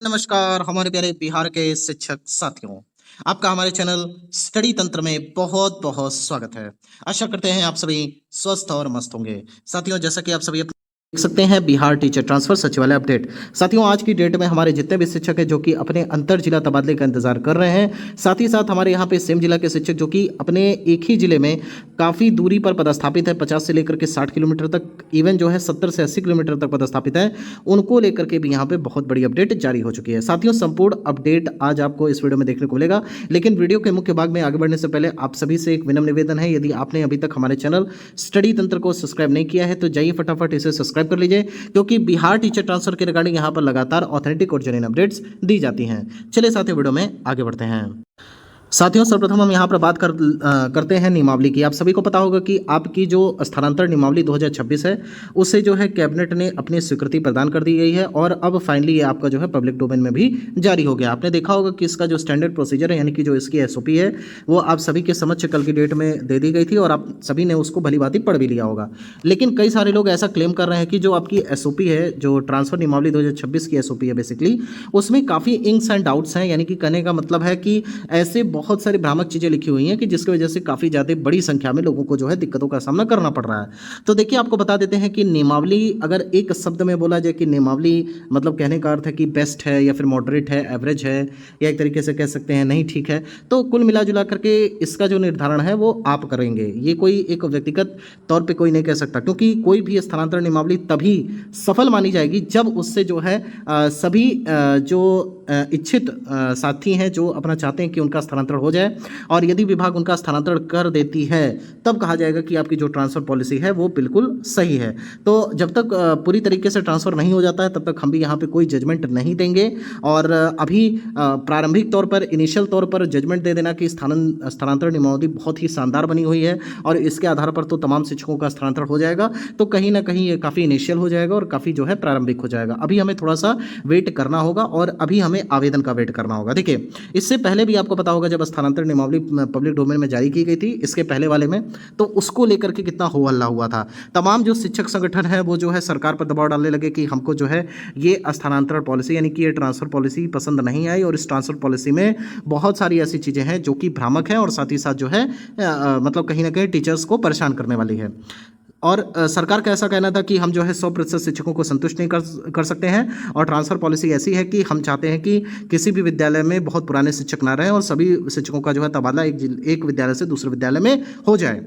नमस्कार हमारे प्यारे बिहार के शिक्षक साथियों। आपका हमारे चैनल स्टडी तंत्र में बहुत बहुत स्वागत है। आशा करते हैं आप सभी स्वस्थ और मस्त होंगे। साथियों, जैसा कि आप सभी देख सकते हैं, बिहार टीचर ट्रांसफर सचिवालय अपडेट। साथियों, आज की डेट में हमारे जितने भी शिक्षक हैं जो कि अपने अंतर जिला तबादले का इंतजार कर रहे हैं, साथ ही साथ हमारे यहाँ पे सेम जिला के शिक्षक जो कि अपने एक ही जिले में काफ़ी दूरी पर पदस्थापित है, 50 से लेकर के 60 किलोमीटर तक, इवन जो है 70 से 80 किलोमीटर तक पदस्थापित है, उनको लेकर के भी यहाँ पे बहुत बड़ी अपडेट जारी हो चुकी है। साथियों, संपूर्ण अपडेट आज आपको इस वीडियो में देखने को मिलेगा, लेकिन वीडियो के मुख्य भाग में आगे बढ़ने से पहले आप सभी से एक विनम्र निवेदन है, यदि आपने अभी तक हमारे चैनल स्टडी तंत्र को सब्सक्राइब नहीं किया है तो जाइए फटाफट इसे सब्सक्राइब कर लीजिए, क्योंकि बिहार टीचर ट्रांसफर के रिगार्डिंग यहाँ पर लगातार ऑथेंटिक और जेन्युइन अपडेट्स दी जाती हैं। चलिए साथियों, वीडियो में आगे बढ़ते हैं। साथियों, सर्वप्रथम हम यहाँ पर बात करते हैं नियमावली की। आप सभी को पता होगा कि आपकी जो स्थानांतरण नियमावली 2026 है, उसे जो है कैबिनेट ने अपनी स्वीकृति प्रदान कर दी गई है और अब फाइनली ये आपका जो है पब्लिक डोमेन में भी जारी हो गया। आपने देखा होगा कि इसका जो स्टैंडर्ड प्रोसीजर है, यानी कि जो इसकी एसओपी है, वो आप सभी के समक्ष कल की डेट में दे दी गई थी और आप सभी ने उसको भली भांति पढ़ भी लिया होगा। लेकिन कई सारे लोग ऐसा क्लेम कर रहे हैं कि जो आपकी एसओपी है, जो ट्रांसफर नियमावली 2026 की एसओपी है बेसिकली, उसमें काफ़ी इंक्स एंड आउट्स हैं। यानी कि कहने का मतलब है कि ऐसे बहुत सारी भ्रामक चीज़ें लिखी हुई हैं कि जिसकी वजह से काफ़ी ज़्यादा बड़ी संख्या में लोगों को जो है दिक्कतों का सामना करना पड़ रहा है। तो देखिए, आपको बता देते हैं कि नियमावली अगर एक शब्द में बोला जाए कि नियमावली मतलब कहने का अर्थ है कि बेस्ट है या फिर मॉडरेट है, एवरेज है, या एक तरीके से कह सकते हैं नहीं ठीक है, तो कुल मिला जुला करके इसका जो निर्धारण है वो आप करेंगे। ये कोई एक व्यक्तिगत तौर पे कोई नहीं कह सकता, क्योंकि कोई भी स्थानांतरण नियमावली तभी सफल मानी जाएगी जब उससे जो है सभी जो इच्छित साथी हैं जो अपना चाहते हैं कि उनका स्थानांतरण हो जाए, और यदि विभाग उनका स्थानांतरण कर देती है तब कहा जाएगा कि आपकी जो ट्रांसफर पॉलिसी है वो बिल्कुल सही है। तो जब तक पूरी तरीके से ट्रांसफर नहीं हो जाता है तब तक हम भी यहाँ पे कोई जजमेंट नहीं देंगे। और अभी प्रारंभिक तौर पर, इनिशियल तौर पर जजमेंट दे देना कि स्थानांतरण नियमावली बहुत ही शानदार बनी हुई है और इसके आधार पर तो तमाम शिक्षकों का स्थानांतरण हो जाएगा, तो कहीं ना कहीं ये काफ़ी इनिशियल हो जाएगा और काफ़ी जो है प्रारंभिक हो जाएगा। अभी हमें थोड़ा सा वेट करना होगा और अभी हमें आवेदन का वेट करना होगा। देखिए, इससे पहले भी आपको पता होगा जब स्थानांतरण नियमावली पब्लिक डोमेन में जारी की गई थी, इसके पहले वाले में, तो उसको लेकर के कितना हो हल्ला हुआ था। तमाम जो शिक्षक संगठन है वो जो है सरकार पर दबाव डालने लगे कि हमको जो है ये स्थानांतरण पॉलिसी यानी कि ये ट्रांसफर पॉलिसी पसंद नहीं आई, और इस ट्रांसफर पॉलिसी में बहुत सारी ऐसी चीज़ें हैं जो कि भ्रामक हैं और साथ ही साथ जो है मतलब कहीं ना कहीं टीचर्स को परेशान करने वाली है। और सरकार का ऐसा कहना था कि हम जो है 100% शिक्षकों को संतुष्ट नहीं कर सकते हैं, और ट्रांसफ़र पॉलिसी ऐसी है कि हम चाहते हैं कि किसी भी विद्यालय में बहुत पुराने शिक्षक ना रहें और सभी शिक्षकों का जो है तबादला एक विद्यालय से दूसरे विद्यालय में हो जाए।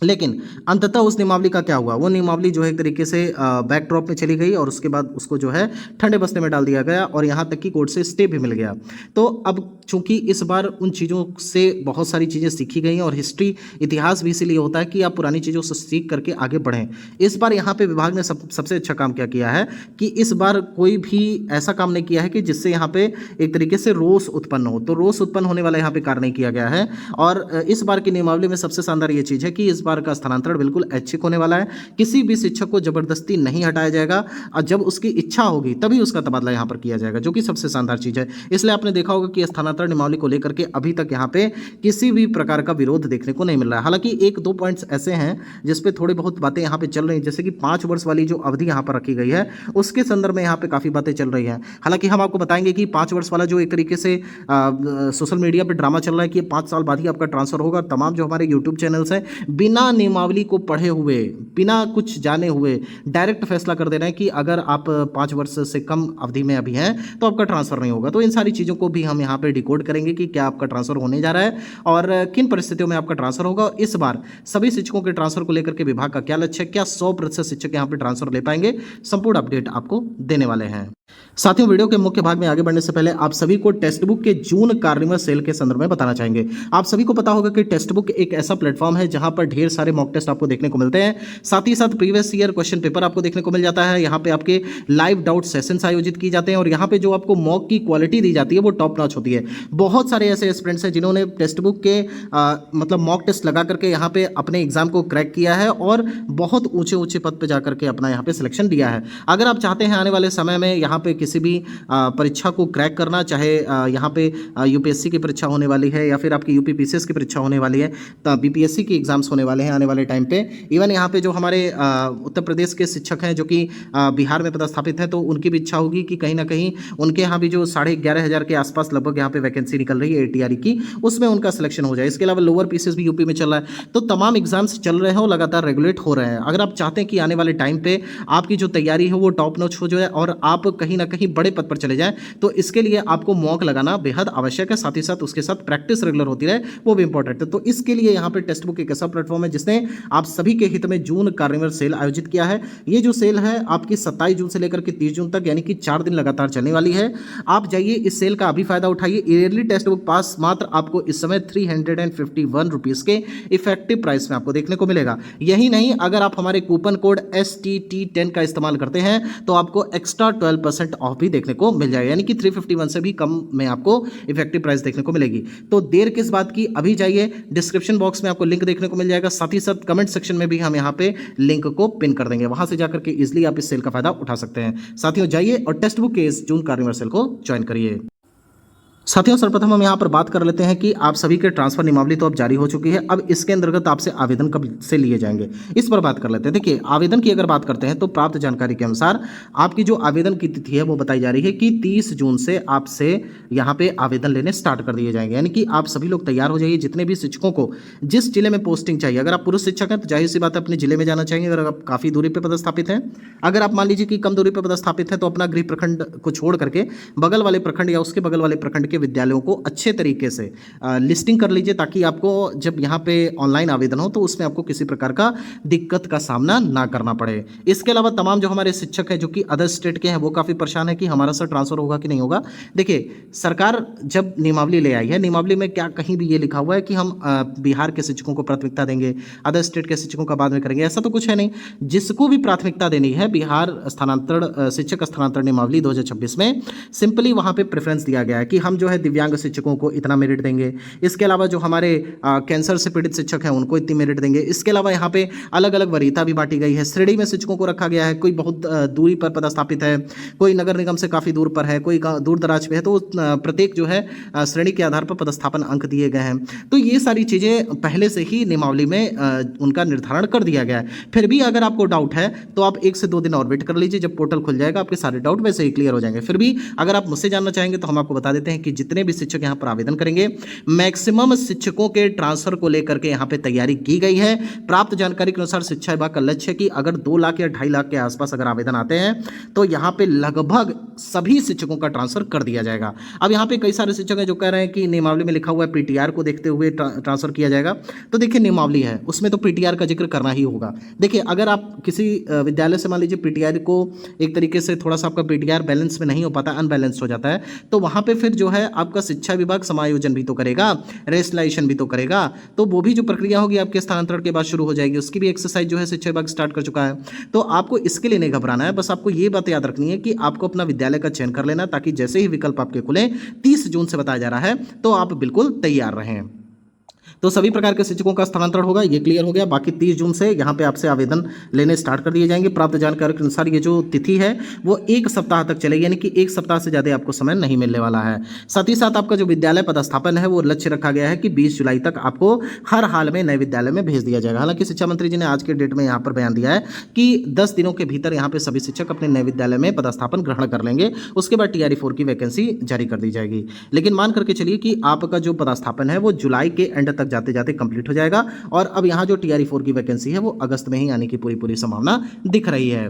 लेकिन अंततः उस नियमावली का क्या हुआ? वो नियमावली जो है एक तरीके से बैकड्रॉप में चली गई और उसके बाद उसको जो है ठंडे बस्ते में डाल दिया गया और यहाँ तक कि कोर्ट से स्टे भी मिल गया। तो अब चूंकि इस बार उन चीज़ों से बहुत सारी चीज़ें सीखी गई हैं, और हिस्ट्री, इतिहास भी इसीलिए होता है कि आप पुरानी चीज़ों से सीख करके आगे बढ़ें। इस बार यहाँ पे विभाग ने सबसे अच्छा काम क्या किया है कि इस बार कोई भी ऐसा काम नहीं किया है कि जिससे यहाँ पे एक तरीके से रोष उत्पन्न हो। तो रोष उत्पन्न होने वाला यहाँ पे कार्य नहीं किया गया है। और इस बार की नियमावली में सबसे शानदार ये चीज़ है कि इस बार का स्थानांतरण बिल्कुल ऐच्छिक होने वाला है। किसी भी शिक्षक को जबरदस्ती नहीं हटाया जाएगा, और जब उसकी इच्छा होगी तभी उसका तबादला यहाँ पर किया जाएगा, जो कि सबसे शानदार चीज़ है। इसलिए आपने देखा होगा कि स्थानांतरण नियमावली को लेकर के अभी तक यहाँ पे किसी भी प्रकार का विरोध देखने को नहीं मिल रहा है। हालांकि एक दो पॉइंट्स ऐसे हैं जिसपे थोड़ी बहुत बातें यहाँ पे चल रही हैं, जैसे कि 5 वर्ष वाली जो अवधि यहाँ पर रखी गई है उसके संदर्भ में यहाँ पे काफ़ी बातें चल रही हैं। हालांकि हम आपको बताएंगे कि 5 वर्ष वाला जो एक तरीके से सोशल मीडिया पर ड्रामा चल रहा है कि 5 साल बाद ही आपका ट्रांसफर होगा, तमाम जो हमारे यूट्यूब चैनल्स हैं बिना नियमावली को पढ़े हुए, बिना कुछ जाने हुए डायरेक्ट फैसला कर दे रहे हैं कि अगर आप 5 वर्ष से कम अवधि में अभी हैं तो आपका ट्रांसफर नहीं होगा। तो इन सारी चीज़ों को भी हम यहाँ पे डिकोड करेंगे कि क्या आपका ट्रांसफर होने जा रहा है और किन परिस्थितियों में आपका ट्रांसफर होगा। इस बार सभी शिक्षकों के ट्रांसफर को लेकर के विभाग का क्या लक्ष्य है, क्या 100% शिक्षक यहाँ पे ट्रांसफर ले पाएंगे, संपूर्ण अपडेट आपको देने वाले हैं। साथियों, वीडियो के मुख्य भाग में आगे बढ़ने से पहले आप सभी को टेक्स्ट बुक के जून कार्निवल सेल के संदर्भ में बताना चाहेंगे। आप सभी को पता होगा कि टेक्स्ट बुक एक ऐसा प्लेटफॉर्म है जहां पर ढेर सारे मॉक टेस्ट आपको देखने को मिलते हैं, साथ ही साथ प्रीवियस ईयर क्वेश्चन पेपर आपको देखने को मिल जाता है। यहाँ पे आपके लाइव डाउट सेशंस आयोजित किए जाते हैं और यहाँ पे जो आपको मॉक की क्वालिटी दी जाती है वो टॉप नॉच होती है। बहुत सारे ऐसे स्टूडेंट्स हैं जिन्होंने टेक्स्ट बुक के मतलब मॉक टेस्ट लगा करके यहाँ पे अपने एग्जाम को क्रैक किया है और बहुत ऊंचे ऊंचे पद पे जाकर के अपना यहाँ पे सिलेक्शन दिया है। अगर आप चाहते हैं आने वाले समय में यहाँ पे किसी भी परीक्षा को क्रैक करना, चाहे यहाँ पे यूपीएससी की परीक्षा होने वाली है या फिर आपकी यूपी पीसीएस की परीक्षा होने वाली है, बीपीएससी की एग्जाम्स होने वाले हैं आने वाले टाइम पे। इवन यहाँ पे जो हमारे उत्तर प्रदेश के शिक्षक हैं जो कि बिहार में पदस्थापित हैं, तो उनकी भी इच्छा होगी कि कहीं ना कहीं उनके यहाँ भी जो 11,500 के आसपास लगभग यहाँ पे वैकेंसी निकल रही है ATRE की, उसमें उनका सिलेक्शन हो जाए। इसके अलावा लोअर पीसीएस भी यूपी में चल रहा है। तो तमाम एग्जाम्स चल रहे हैं और लगातार रेगुलेट हो रहे हैं। अगर आप चाहते हैं कि आने वाले टाइम पे आपकी जो तैयारी है वो टॉप नॉच हो जाए और आप कहीं ना कहीं बड़े पद पर चले जाएं, तो इसके लिए आपको मॉक लगाना बेहद आवश्यक है। साथ ही साथ उसके साथ प्रैक्टिस रेगुलर होती रहे, वो भी इंपॉर्टेंट है। तो इसके लिए यहाँ पे टेक्स्ट बुक एक ऐसा प्लेटफॉर्म है जिसने आप सभी के हित में जून कार्निवल सेल आयोजित किया है। ये जो सेल है आपकी 27 जून से लेकर के 30 जून तक, यानी कि 4 दिन लगातार चलने वाली है। आप जाइए, इस सेल का अभी फायदा उठाइए। ईयरली टेक्स्ट बुक पास मात्र आपको इस समय 351 रुपीज़ के इफेक्टिव प्राइस में आपको देखने को मिलेगा। यही नहीं, अगर आप हमारे कूपन कोड STT10 का इस्तेमाल करते हैं तो आपको एक्स्ट्रा 12% ऑफ भी देखने को मिल जाएगा, यानी कि 351 से भी कम में आपको इफेक्टिव प्राइस देखने को मिलेगी। तो देर किस बात की, अभी जाइए, डिस्क्रिप्शन बॉक्स में आपको लिंक देखने को मिल जाएगा। साथ ही साथ कमेंट सेक्शन में भी हम यहाँ पे लिंक को पिन कर देंगे, वहां से जाकर के इजिली आप इस सेल का फायदा उठा सकते हैं। साथियों, जाइए और टेक्स्ट बुक के इस जून कार्निवल सेल को ज्वाइन करिए। साथियों, सर्वप्रथम हम यहाँ पर बात कर लेते हैं कि आप सभी के ट्रांसफर नियमावली तो अब जारी हो चुकी है। अब इसके अंतर्गत आपसे आवेदन कब से लिए जाएंगे, इस पर बात कर लेते हैं। देखिए, आवेदन की अगर बात करते हैं तो प्राप्त जानकारी के अनुसार आपकी जो आवेदन की तिथि है वो बताई जा रही है कि 30 जून से आपसे यहाँ पे आवेदन लेने स्टार्ट कर दिए जाएंगे। यानी कि आप सभी लोग तैयार हो जाइए। जितने भी शिक्षकों को जिस जिले में पोस्टिंग चाहिए, अगर आप पुरुष शिक्षक हैं तो जाहिर सी बात है अपने जिले में जाना चाहिए। अगर आप काफ़ी दूरी पर पदस्थापित हैं, अगर आप मान लीजिए कि कम दूरी पर पदस्थापित हैं, तो अपना गृह प्रखंड को छोड़ करके बगल वाले प्रखंड या उसके बगल वाले प्रखंड के विद्यालयों को अच्छे तरीके से लिस्टिंग कर लीजिए, ताकि आपको जब यहाँ पे ऑनलाइन आवेदन हो तो उसमें आपको किसी प्रकार का दिक्कत का सामना ना करना पड़े। इसके अलावा तमाम जो हमारे शिक्षक हैं जो कि अदर स्टेट के हैं वो काफ़ी परेशान है कि हमारा सर ट्रांसफर होगा कि नहीं होगा। देखिए, सरकार जब नियमावली ले आई है, नियमावली में क्या कहीं भी ये लिखा हुआ है कि हम बिहार के शिक्षकों को प्राथमिकता देंगे, अदर स्टेट के शिक्षकों का बाद में करेंगे, ऐसा तो कुछ है नहीं। जिसको भी प्राथमिकता देनी है, बिहार स्थानांतरण शिक्षक स्थानांतरण नियमावली 2026 में सिंपली वहाँ पे प्रेफरेंस दिया गया है कि हम जो है दिव्यांग शिक्षकों को इतना मेरिट देंगे। इसके अलावा जो हमारे कैंसर से पीड़ित शिक्षक हैं उनको इतनी मेरिट देंगे। इसके अलावा यहाँ पे अलग अलग वरीयता भी बांटी गई है। श्रेणी में शिक्षकों को रखा गया है, कोई बहुत दूरी पर पदस्थापित है, कोई नगर निगम से काफ़ी दूर पर है, कोई दूर दराज पे है, तो प्रत्येक जो है श्रेणी के आधार पर पदस्थापन अंक दिए गए हैं। तो ये सारी चीज़ें पहले से ही नियमावली में उनका निर्धारण कर दिया गया है। फिर भी अगर आपको डाउट है तो आप 1 से 2 दिन और वेट कर लीजिए, जब पोर्टल खुल जाएगा आपके सारे डाउट वैसे ही क्लियर हो जाएंगे। फिर भी अगर आप मुझसे जानना चाहेंगे तो हम आपको बता देते हैं कि जितने भी शिक्षक यहाँ पर आवेदन करेंगे, मैक्सिमम शिक्षकों के ट्रांसफर को लेकर के यहाँ पे तैयारी की गई है। प्राप्त जानकारी के अनुसार शिक्षा विभाग का लक्ष्य है कि अगर 2 लाख या 2.5 लाख के आसपास अगर आवेदन आते हैं तो यहाँ पे लगभग सभी शिक्षकों का ट्रांसफर कर दिया जाएगा। अब यहाँ पे कई सारे शिक्षक हैं जो कह रहे हैं कि नियमावली में लिखा हुआ है PTR को देखते हुए ट्रांसफर किया जाएगा। तो देखिए, नियमावली है उसमें तो PTR का जिक्र करना ही होगा। देखिए, अगर आप किसी विद्यालय से मान लीजिए PTR को एक तरीके से थोड़ा सा आपका PTR बैलेंस में नहीं हो पाता, अनबैलेंस्ड हो जाता है, तो वहाँ पे फिर जो है आपका शिक्षा विभाग समायोजन भी तो करेगा, रेस्टलाइजेशन भी तो करेगा। तो वो भी जो प्रक्रिया होगी आपके स्थानांतरण के बाद शुरू हो जाएगी, उसकी भी एक्सरसाइज जो है शिक्षा विभाग स्टार्ट कर चुका है। तो आपको इसके लिए नहीं घबराना है, बस आपको ये बात याद रखनी है कि आपको अपना विद्यालय का चयन कर लेना, ताकि जैसे ही विकल्प आपके खुले 30 जून से बताया जा रहा है तो आप बिल्कुल तैयार रहें। तो सभी प्रकार के शिक्षकों का स्थानांतरण होगा, ये क्लियर हो गया। बाकी 30 जून से यहाँ पे आपसे आवेदन लेने स्टार्ट कर दिए जाएंगे। प्राप्त जानकारी के अनुसार ये जो तिथि है वो 1 सप्ताह तक चलेगी, यानी कि 1 सप्ताह से ज़्यादा आपको समय नहीं मिलने वाला है। साथ ही साथ आपका जो विद्यालय पदस्थापन है वो लक्ष्य रखा गया है कि 20 जुलाई तक आपको हर हाल में नए विद्यालय में भेज दिया जाएगा। हालांकि शिक्षा मंत्री जी ने आज के डेट में यहाँ पर बयान दिया है कि 10 दिनों के भीतर यहाँ पे सभी शिक्षक अपने नए विद्यालय में पदस्थापन ग्रहण कर लेंगे। उसके बाद TRE 4 की वैकेंसी जारी कर दी जाएगी। लेकिन मान करके चलिए कि आपका जो पदस्थापन है वो जुलाई के एंड तक जाते जाते कंप्लीट हो जाएगा, और अब यहाँ जो TRE 4 की वैकेंसी है वो अगस्त में ही आने की पूरी संभावना दिख रही है।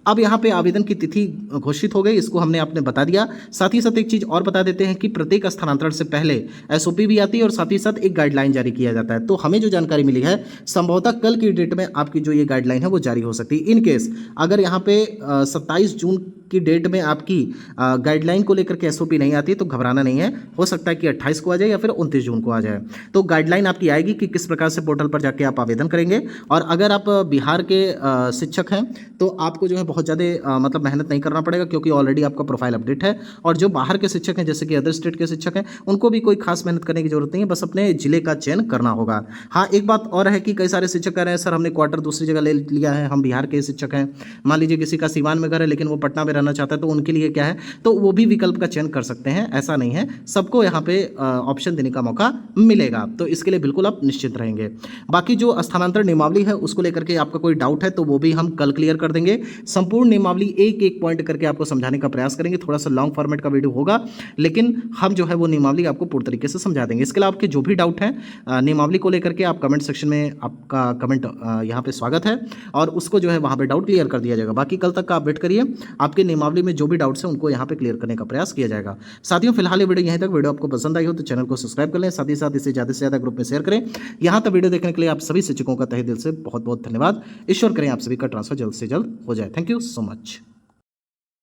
अब यहाँ पे आवेदन की तिथि घोषित हो गई, इसको हमने आपने बता दिया। साथ ही साथ एक चीज और बता देते हैं कि प्रत्येक स्थानांतरण से पहले SOP भी आती है और साथ ही साथ एक गाइडलाइन जारी किया जाता है। तो हमें जो जानकारी मिली है, संभवतः कल की डेट में आपकी जो ये गाइडलाइन है वो जारी हो सकती है। इन केस अगर यहाँ पे 27 जून की डेट में आपकी गाइडलाइन को लेकर के SOP नहीं आती तो घबराना नहीं है, हो सकता है कि 28 को आ जाए या फिर 29 जून को आ जाए। तो गाइडलाइन आपकी आएगी कि किस प्रकार से पोर्टल पर जाके आप आवेदन करेंगे। और अगर आप बिहार के शिक्षक हैं तो आपको जो है बहुत ज़्यादा मतलब मेहनत नहीं करना पड़ेगा, क्योंकि ऑलरेडी आपका प्रोफाइल अपडेट है। और जो बाहर के शिक्षक हैं जैसे कि अदर स्टेट के शिक्षक हैं, उनको भी कोई खास मेहनत करने की जरूरत नहीं है, बस अपने जिले का चयन करना होगा। हाँ, एक बात और है कि कई सारे शिक्षक कह रहे हैं सर हमने क्वार्टर दूसरी जगह ले लिया है, हम बिहार के शिक्षक हैं। मान लीजिए किसी का सीवान में घर है लेकिन वो पटना में रहना चाहता है, तो उनके लिए क्या है, तो वो भी विकल्प का चयन कर सकते हैं। ऐसा नहीं है, सबको यहाँ पे ऑप्शन देने का मौका मिलेगा। तो इसके लिए बिल्कुल आप निश्चिंत रहेंगे। बाकी जो स्थानांतरण नियमावली है उसको लेकर के आपका कोई डाउट है तो वो भी हम कल क्लियर कर देंगे। संपूर्ण नियमावली एक एक पॉइंट करके आपको समझाने का प्रयास करेंगे। थोड़ा सा लॉन्ग फॉर्मेट का वीडियो होगा, लेकिन हम जो है वो नियमावली आपको पूर्ण तरीके से समझा देंगे। इसके अलावा आपके जो भी डाउट है नियमावली को लेकर के, आप कमेंट सेक्शन में आपका कमेंट यहाँ पे स्वागत है और उसको जो है वहाँ पे डाउट क्लियर कर दिया जाएगा। बाकी कल तक का आप वेट करिए, आपके नियमावली में जो भी डाउट्स हैं उनको यहाँ पे क्लियर करने का प्रयास किया जाएगा। साथियों फिलहाल ये वीडियो यहीं तक। वीडियो आपको पसंद आई हो तो चैनल को सब्सक्राइब कर लें, साथ ही साथ इसे ज़्यादा से ज़्यादा ग्रुप में शेयर करें। यहाँ तक वीडियो देखने के लिए आप सभी शिक्षकों का तहे दिल से बहुत बहुत धन्यवाद। ईश्वर करें आप सभी का ट्रांसफर जल्द से जल्द हो जाए। Thank you so much.